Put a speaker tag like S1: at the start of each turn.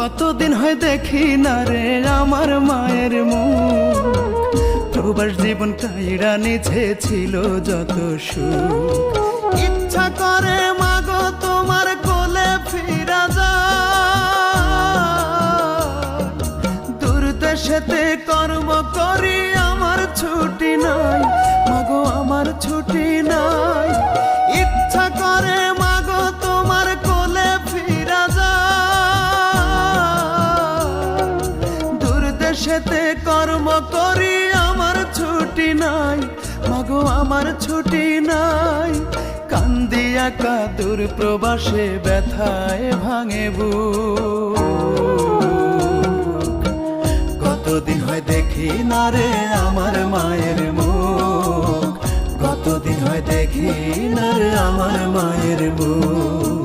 S1: কতদিন হয় দেখি না রে আমার মায়ের মুখ। প্রবাস জীবন কাইড়া নিছে ছিল যত সুখ। ইচ্ছা করে মাগো তোমার কোলে ফিরা যায়, দূর দেশেতে কর্ম করি আমার ছুটি নাই, মাগো আমার ছুটি নাই। ইচ্ছা করে মাগো তোমার কোলে ফিরা যায়, দূর দেশেতে কর্ম করি আমার ছুটি নাই, মাগো আমার ছুটি নাই। কান্দিয়া কাদুর প্রবাসে ব্যথায় ভাঙে বুক। কতদিন হয় দেখি না রে আমার মায়ের মুখ, কতদিন হয় দেখি না রে আমার মায়ের মুখ।